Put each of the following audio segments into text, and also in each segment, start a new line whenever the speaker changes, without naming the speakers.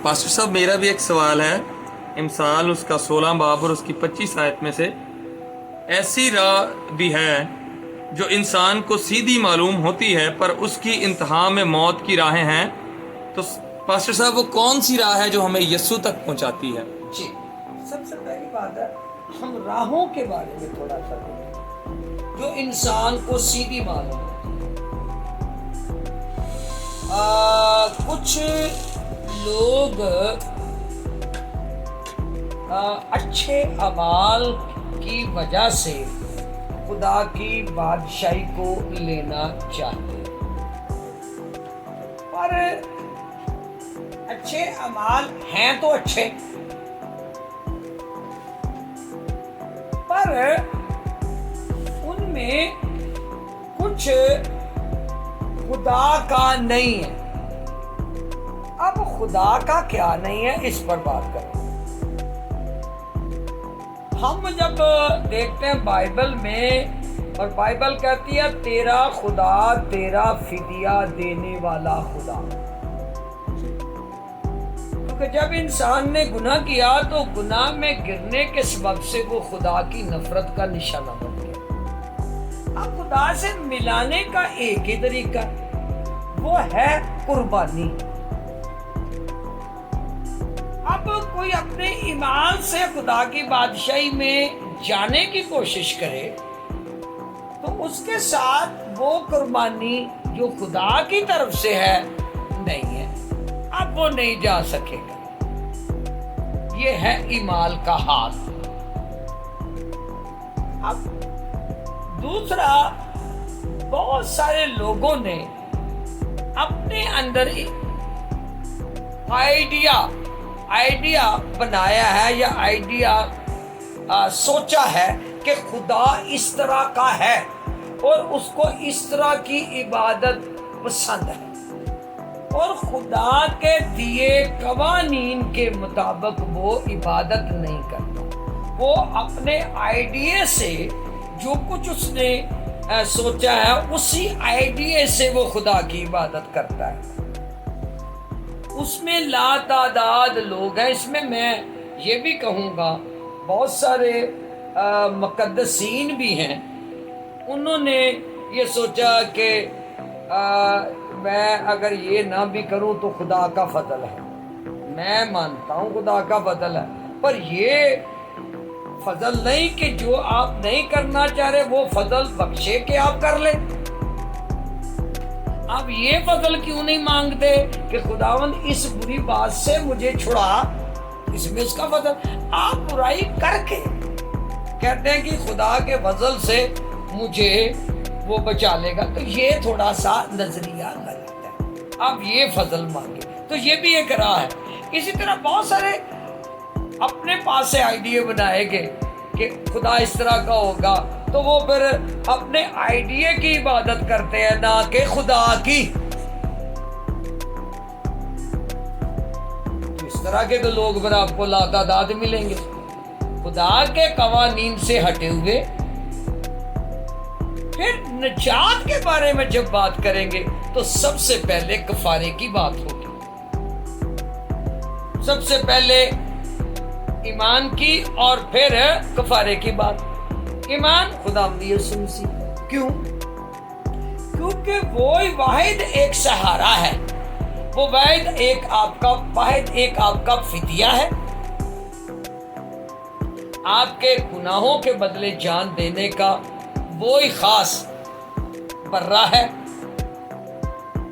Pastor صاحب میرا بھی ایک سوال ہے. امثال اس کا 16 باب اور اس کی 25 آیت میں سے ایسی راہ بھی ہے جو انسان کو سیدھی معلوم ہوتی ہے پر اس کی انتہا میں موت کی راہیں ہیں. تو پاسٹر صاحب وہ کون سی راہ ہے جو ہمیں یسوع تک پہنچاتی ہے؟
جی، سب سے پہلی بات ہے ہم راہوں کے بارے میں تھوڑا سا دیکھیں جو انسان کو سیدھی معلوم ہوتی ہے. کچھ لوگ اچھے اعمال کی وجہ سے خدا کی بادشاہی کو لینا چاہتے ہیں، پر اچھے اعمال ہیں تو اچھے، پر ان میں کچھ خدا کا نہیں ہے. اب خدا کا کیا نہیں ہے اس پر بات کریں. ہم جب دیکھتے ہیں بائبل میں، اور بائبل کہتی ہے تیرا خدا تیرا فدیہ دینے والا خدا. کیونکہ جب انسان نے گناہ کیا تو گناہ میں گرنے کے سبب سے وہ خدا کی نفرت کا نشانہ بن گیا. اب خدا سے ملانے کا ایک ہی طریقہ وہ ہے قربانی. اب کوئی اپنے ایمان سے خدا کی بادشاہی میں جانے کی کوشش کرے تو اس کے ساتھ وہ قربانی جو خدا کی طرف سے ہے نہیں ہے، اب وہ نہیں جا سکے گا. یہ ہے ایمان کا حال. اب دوسرا، بہت سارے لوگوں نے اپنے اندر آئیڈیا بنایا ہے یا سوچا ہے کہ خدا اس طرح کا ہے اور اس کو اس طرح کی عبادت پسند ہے، اور خدا کے دیے قوانین کے مطابق وہ عبادت نہیں کرتا. وہ اپنے آئیڈیا سے جو کچھ اس نے سوچا ہے اسی آئیڈیا سے وہ خدا کی عبادت کرتا ہے. اس میں لا تعداد لوگ ہیں. اس میں یہ بھی کہوں گا بہت سارے مقدسین بھی ہیں، انہوں نے یہ سوچا کہ میں اگر یہ نہ بھی کروں تو خدا کا فضل ہے. میں مانتا ہوں خدا کا فضل ہے، پر یہ فضل نہیں کہ جو آپ نہیں کرنا چاہ رہے وہ فضل بخشے کہ آپ کر لیں. آپ یہ فضل کیوں نہیں مانگتے کہ خداوند اس بری بات سے مجھے چھڑا، اس میں اس کا فضل. آپ برائی کر کے کہتے ہیں کہ خدا کے فضل سے مجھے وہ بچا لے گا، تو یہ تھوڑا سا نظریہ غلط ہے. آپ یہ فضل مانگے تو یہ بھی ایک راہ ہے. اسی طرح بہت سارے اپنے پاس سے آئیڈیا بنائے گے کہ خدا اس طرح کا ہوگا، تو وہ پھر اپنے آئیڈیا کی عبادت کرتے ہیں نہ کہ خدا کی. اس طرح کے تو لوگ پھر آپ کو لاتعداد ملیں گے خدا کے قوانین سے ہٹے ہوئے. پھر نجات کے بارے میں جب بات کریں گے تو سب سے پہلے کفارے کی بات ہوگی. سب سے پہلے ایمان کی اور پھر کفارے کی بات. ایمان خدا یسوع مسیح. کیوں؟ کیونکہ وہ واحد ایک سہارا ہے، وہ واحد ایک آپ کا فدیہ ہے، آپ کے گناہوں کے بدلے جان دینے کا وہی خاص برہ ہے.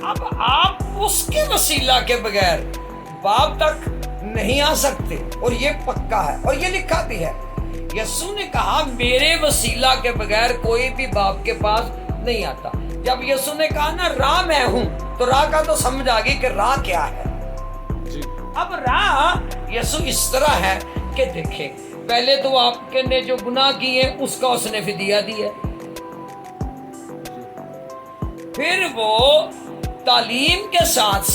اب آپ اس کے وسیلہ کے بغیر باپ تک نہیں آ سکتے، اور یہ پکا ہے اور یہ لکھا بھی ہے. یسوع نے کہا میرے وسیلہ کے بغیر کوئی بھی باپ کے پاس نہیں آتا. جب یسوع نے کہا نا راہ میں ہوں، تو راہ کا تو سمجھ آ گئی کہ راہ کیا ہے. اب راہ یسوع اس طرح ہے کہ دیکھیں، پہلے تو آپ نے جو گناہ کیے اس کا اس نے فدیہ دیا، پھر وہ تعلیم کے ساتھ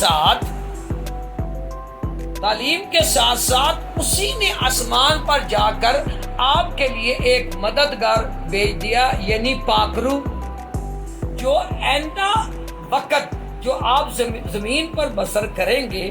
ساتھ اسی نے آسمان پر جا کر آپ کے لیے ایک مددگار بھیج دیا، یعنی پاک روح، جو آئندہ وقت جو آپ زمین پر بسر کریں گے